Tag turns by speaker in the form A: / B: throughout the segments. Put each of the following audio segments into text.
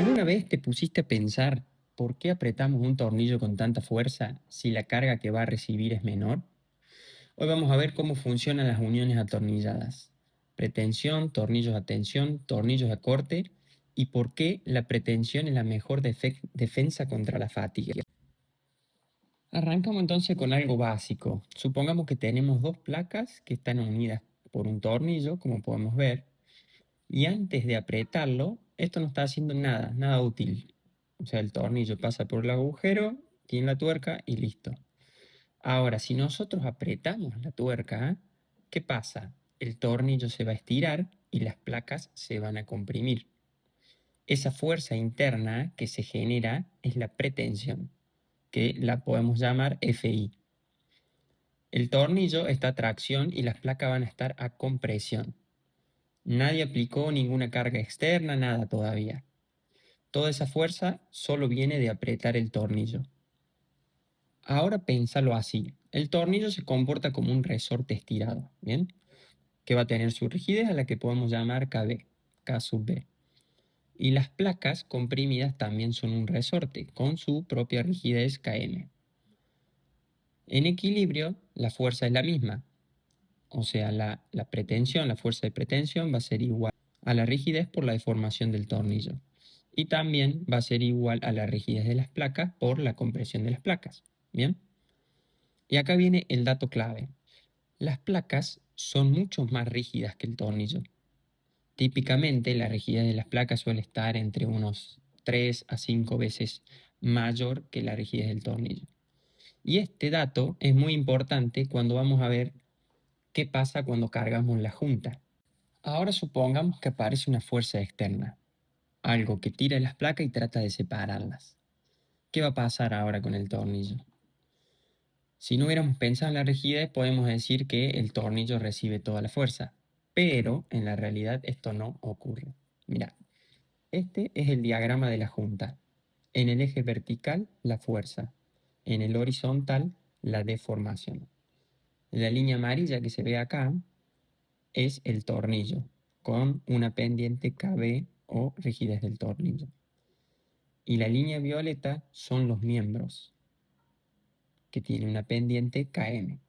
A: ¿Alguna vez te pusiste a pensar por qué apretamos un tornillo con tanta fuerza si la carga que va a recibir es menor? Hoy vamos a ver cómo funcionan las uniones atornilladas. Pretensión, tornillos a tensión, tornillos a corte y por qué la pretensión es la mejor defensa contra la fatiga. Arrancamos entonces con algo básico. Supongamos que tenemos dos placas que están unidas por un tornillo, como podemos ver, y antes de apretarlo, esto no está haciendo nada, nada útil. O sea, el tornillo pasa por el agujero, tiene la tuerca y listo. Ahora, si nosotros apretamos la tuerca, ¿qué pasa? El tornillo se va a estirar y las placas se van a comprimir. Esa fuerza interna que se genera es la pretensión, que la podemos llamar FI. El tornillo está a tracción y las placas van a estar a compresión. Nadie aplicó ninguna carga externa, nada todavía. Toda esa fuerza solo viene de apretar el tornillo. Ahora pénsalo así. El tornillo se comporta como un resorte estirado, ¿bien? Que va a tener su rigidez a la que podemos llamar KB, K sub B. Y las placas comprimidas también son un resorte, con su propia rigidez KM. En equilibrio, la fuerza es la misma. O sea, la pretensión, la fuerza de pretensión va a ser igual a la rigidez por la deformación del tornillo. Y también va a ser igual a la rigidez de las placas por la compresión de las placas. ¿Bien? Y acá viene el dato clave. Las placas son mucho más rígidas que el tornillo. Típicamente la rigidez de las placas suele estar entre unos 3 a 5 veces mayor que la rigidez del tornillo. Y este dato es muy importante cuando vamos a ver qué pasa cuando cargamos la junta. Ahora supongamos que aparece una fuerza externa, algo que tira las placas y trata de separarlas. ¿Qué va a pasar ahora con el tornillo? Si no hubiéramos pensado en la rigidez, podemos decir que el tornillo recibe toda la fuerza, pero en la realidad esto no ocurre. Mira, este es el diagrama de la junta. En el eje vertical, la fuerza. En el horizontal, la deformación. La línea amarilla que se ve acá es el tornillo, con una pendiente KB o rigidez del tornillo. Y la línea violeta son los miembros, que tienen una pendiente KM.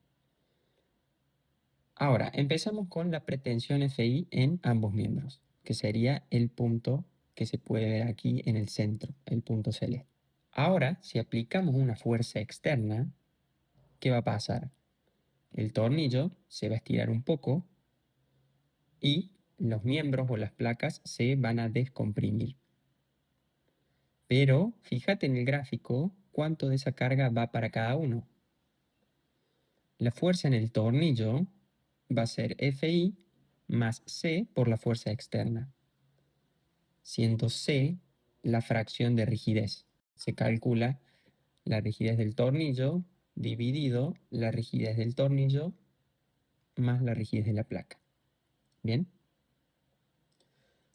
A: Ahora, empezamos con la pretensión FI en ambos miembros, que sería el punto que se puede ver aquí en el centro, el punto celeste. Ahora, si aplicamos una fuerza externa, ¿qué va a pasar? El tornillo se va a estirar un poco y los miembros o las placas se van a descomprimir. Pero fíjate en el gráfico cuánto de esa carga va para cada uno. La fuerza en el tornillo va a ser Fi más C por la fuerza externa, siendo C la fracción de rigidez. Se calcula la rigidez del tornillo dividido la rigidez del tornillo más la rigidez de la placa. ¿Bien?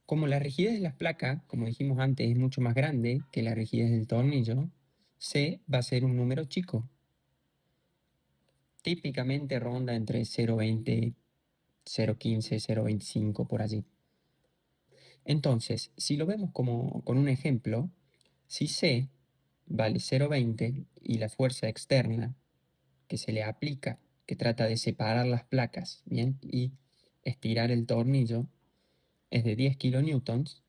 A: Como la rigidez de las placas, como dijimos antes, es mucho más grande que la rigidez del tornillo, C va a ser un número chico. Típicamente ronda entre 0,20, 0,15, 0,25 por allí. Entonces, si lo vemos como con un ejemplo, si C vale 0,20 y la fuerza externa que se le aplica, que trata de separar las placas, ¿bien? Y estirar el tornillo, es de 10 kilonewtons,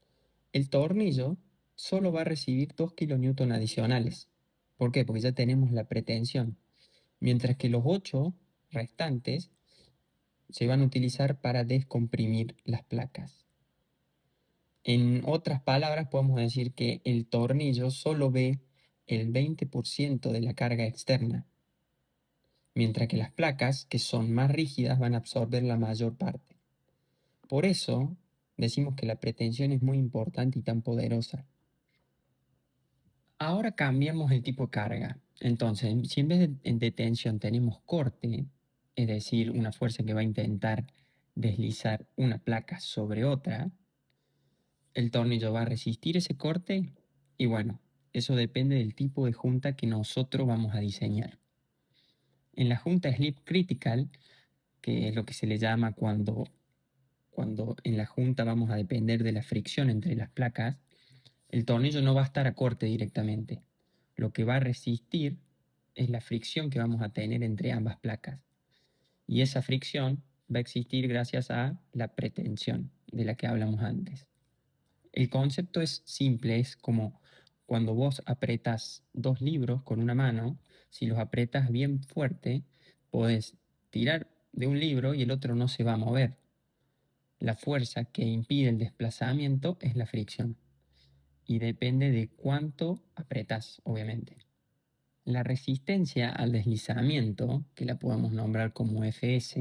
A: el tornillo solo va a recibir 2 kilonewtons adicionales. ¿Por qué? Porque ya tenemos la pretensión. Mientras que los 8 restantes se van a utilizar para descomprimir las placas. En otras palabras, podemos decir que el tornillo solo ve el 20% de la carga externa, mientras que las placas, que son más rígidas, van a absorber la mayor parte. Por eso decimos que la pretensión es muy importante y tan poderosa. Ahora cambiamos el tipo de carga. Entonces, si en vez de tensión tenemos corte, es decir, una fuerza que va a intentar deslizar una placa sobre otra, el tornillo va a resistir ese corte y bueno, eso depende del tipo de junta que nosotros vamos a diseñar. En la junta Slip Critical, que es lo que se le llama cuando en la junta vamos a depender de la fricción entre las placas, El tornillo no va a estar a corte directamente. Lo que va a resistir es la fricción que vamos a tener entre ambas placas. Y esa fricción va a existir gracias a la pretensión de la que hablamos antes. El concepto es simple, es como cuando vos apretas dos libros con una mano, si los apretas bien fuerte, podés tirar de un libro y el otro no se va a mover. La fuerza que impide el desplazamiento es la fricción y depende de cuánto apretas, obviamente. La resistencia al deslizamiento, que la podemos nombrar como Fs,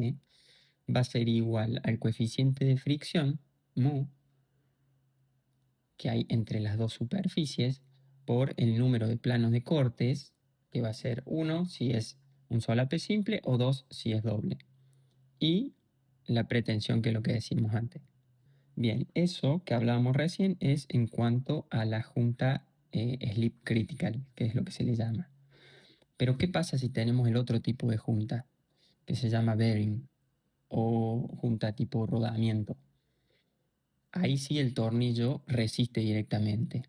A: va a ser igual al coeficiente de fricción, mu, que hay entre las dos superficies, por el número de planos de cortes, que va a ser 1 si es un solape simple o 2 si es doble. Y la pretensión, que es lo que decimos antes. Bien, eso que hablábamos recién es en cuanto a la junta slip critical, que es lo que se le llama. Pero ¿qué pasa si tenemos el otro tipo de junta, que se llama bearing o junta tipo rodamiento? Ahí sí el tornillo resiste directamente.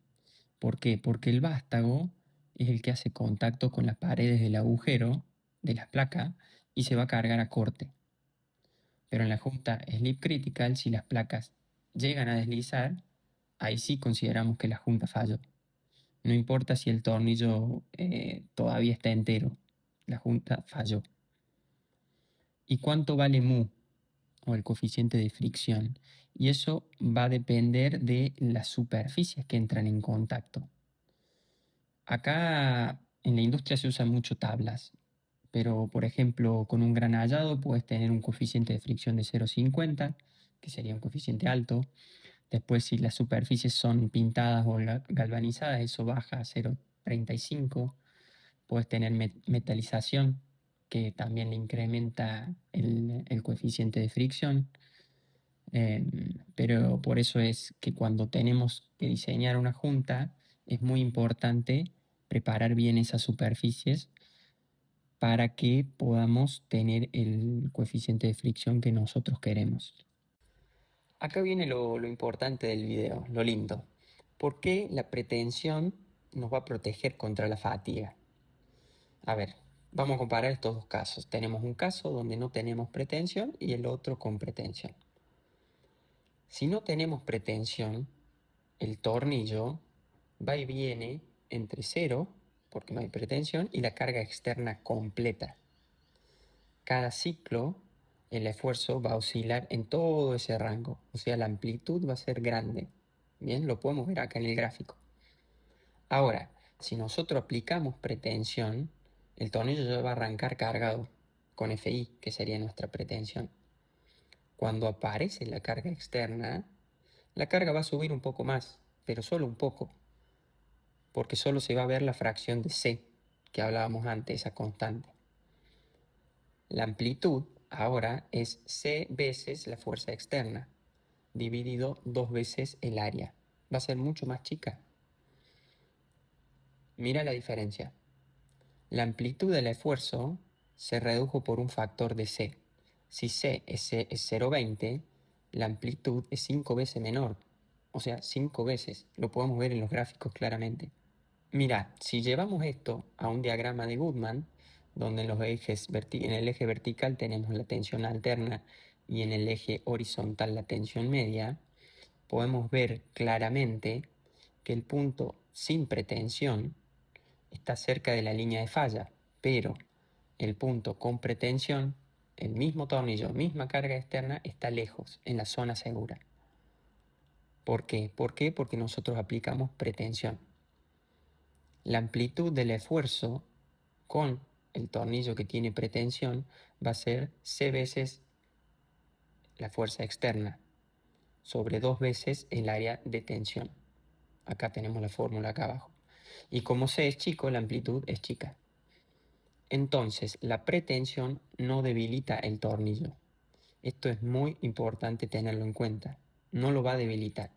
A: ¿Por qué? Porque el vástago es el que hace contacto con las paredes del agujero de la placa y se va a cargar a corte. Pero en la junta slip critical, si las placas llegan a deslizar, ahí sí consideramos que la junta falló. No importa si el tornillo todavía está entero, la junta falló. ¿Y cuánto vale mu o el coeficiente de fricción? Y eso va a depender de las superficies que entran en contacto. Acá en la industria se usan mucho tablas, pero por ejemplo con un granallado puedes tener un coeficiente de fricción de 0,50, que sería un coeficiente alto. Después, si las superficies son pintadas o galvanizadas, eso baja a 0,35. Puedes tener metalización, que también le incrementa el coeficiente de fricción. Pero por eso es que cuando tenemos que diseñar una junta, es muy importante preparar bien esas superficies para que podamos tener el coeficiente de fricción que nosotros queremos. Acá viene lo importante del video, lo lindo. ¿Por qué la pretensión nos va a proteger contra la fatiga? A ver, vamos a comparar estos dos casos. Tenemos un caso donde no tenemos pretensión y el otro con pretensión. Si no tenemos pretensión, el tornillo va y viene entre 0, porque no hay pretensión, y la carga externa completa. Cada ciclo, el esfuerzo va a oscilar en todo ese rango, o sea, la amplitud va a ser grande. Bien, lo podemos ver acá en el gráfico. Ahora, si nosotros aplicamos pretensión, el tornillo ya va a arrancar cargado con Fi, que sería nuestra pretensión. Cuando aparece la carga externa, la carga va a subir un poco más, pero solo un poco, porque solo se va a ver la fracción de C, que hablábamos antes, esa constante. La amplitud ahora es C veces la fuerza externa, dividido 2 veces el área. Va a ser mucho más chica. Mira la diferencia. La amplitud del esfuerzo se redujo por un factor de C. Si C es 0,20, la amplitud es 5 veces menor. O sea, 5 veces. Lo podemos ver en los gráficos claramente. Mira, si llevamos esto a un diagrama de Goodman, donde en el eje vertical tenemos la tensión alterna y en el eje horizontal la tensión media, podemos ver claramente que el punto sin pretensión está cerca de la línea de falla, pero el punto con pretensión, el mismo tornillo, misma carga externa, está lejos, en la zona segura. ¿Por qué? ¿Por qué? Porque nosotros aplicamos pretensión. La amplitud del esfuerzo con el tornillo que tiene pretensión va a ser C veces la fuerza externa sobre 2 veces el área de tensión. Acá tenemos la fórmula acá abajo. Y como C es chico, la amplitud es chica. Entonces, la pretensión no debilita el tornillo. Esto es muy importante tenerlo en cuenta. No lo va a debilitar,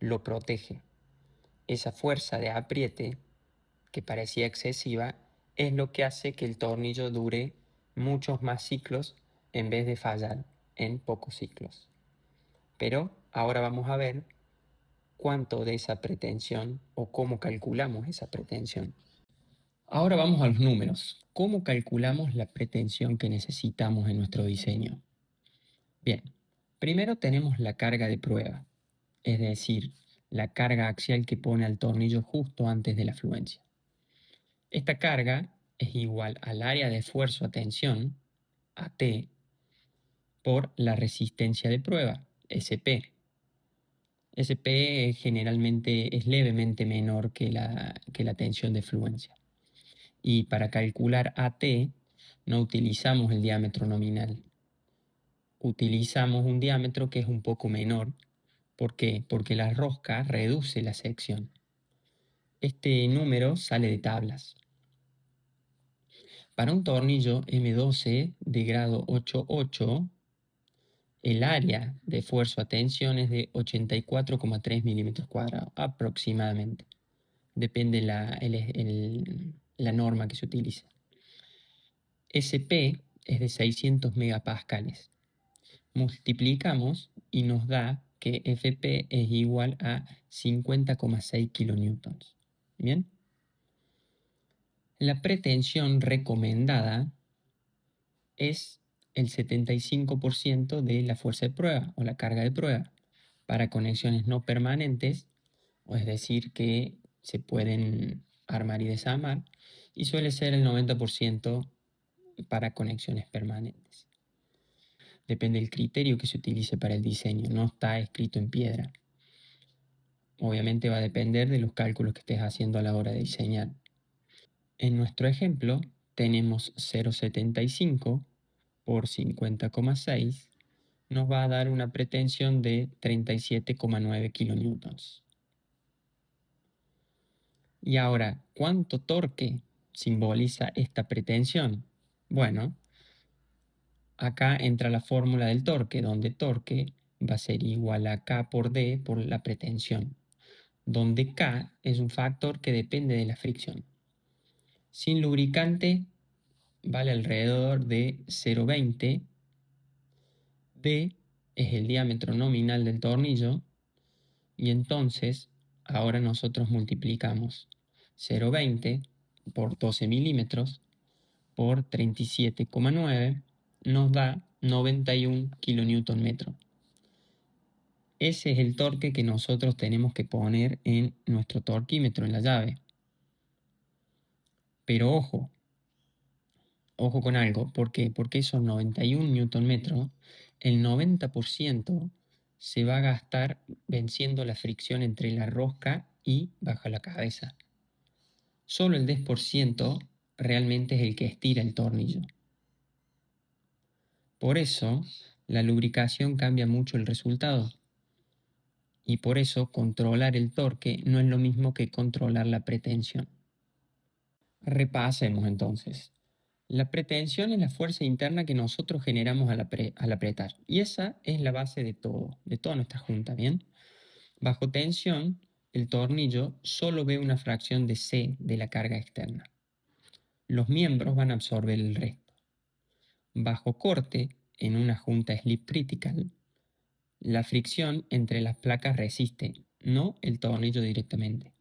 A: lo protege. Esa fuerza de apriete, que parecía excesiva, es lo que hace que el tornillo dure muchos más ciclos en vez de fallar en pocos ciclos. Pero ahora vamos a ver cuánto de esa pretensión o cómo calculamos esa pretensión. Ahora vamos a los números. ¿Cómo calculamos la pretensión que necesitamos en nuestro diseño? Bien, primero tenemos la carga de prueba, es decir, la carga axial que pone al tornillo justo antes de la fluencia. Esta carga es igual al área de esfuerzo a tensión, AT, por la resistencia de prueba, SP. SP generalmente es levemente menor que la tensión de fluencia. Y para calcular AT no utilizamos el diámetro nominal. Utilizamos un diámetro que es un poco menor. ¿Por qué? Porque la rosca reduce la sección. Este número sale de tablas. Para un tornillo M12 de grado 8,8, el área de esfuerzo a tensión es de 84,3 milímetros cuadrados, aproximadamente. Depende la norma que se utilice. SP es de 600 megapascales. Multiplicamos y nos da que FP es igual a 50,6 kilonewtons. ¿Bien? La pretensión recomendada es el 75% de la fuerza de prueba o la carga de prueba para conexiones no permanentes, o es decir, que se pueden armar y desarmar, y suele ser el 90% para conexiones permanentes. Depende del criterio que se utilice para el diseño, no está escrito en piedra. Obviamente va a depender de los cálculos que estés haciendo a la hora de diseñar. En nuestro ejemplo tenemos 0,75 por 50,6 nos va a dar una pretensión de 37,9 kilonewtons. Y ahora, ¿cuánto torque simboliza esta pretensión? Bueno, acá entra la fórmula del torque, donde torque va a ser igual a K por D por la pretensión, donde K es un factor que depende de la fricción. Sin lubricante vale alrededor de 0,20. D es el diámetro nominal del tornillo y entonces ahora nosotros multiplicamos 0,20 por 12 milímetros por 37,9 nos da 91 kilonewton metro. Ese es el torque que nosotros tenemos que poner en nuestro torquímetro, en la llave. Pero ojo con algo, ¿por qué? Porque esos 91 newton metros, el 90% se va a gastar venciendo la fricción entre la rosca y bajo la cabeza. Solo el 10% realmente es el que estira el tornillo. Por eso, la lubricación cambia mucho el resultado. Y por eso, controlar el torque no es lo mismo que controlar la pretensión. Repasemos entonces. La pretensión es la fuerza interna que nosotros generamos al apretar. Y esa es la base de todo, de toda nuestra junta, ¿bien? Bajo tensión, el tornillo solo ve una fracción de C de la carga externa. Los miembros van a absorber el resto. Bajo corte, en una junta slip critical, la fricción entre las placas resiste, no el tornillo directamente.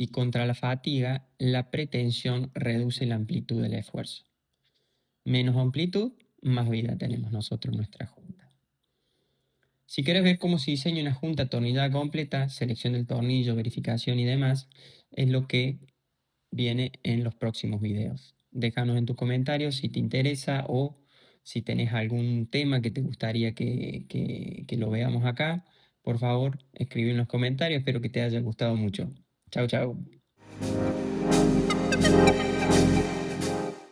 A: Y contra la fatiga, la pretensión reduce la amplitud del esfuerzo. Menos amplitud, más vida tenemos nosotros en nuestra junta. Si quieres ver cómo se diseña una junta atornillada completa, selección del tornillo, verificación y demás, es lo que viene en los próximos videos. Déjanos en tus comentarios si te interesa o si tenés algún tema que te gustaría que lo veamos acá. Por favor, escribe en los comentarios. Espero que te haya gustado mucho. Chao, chao.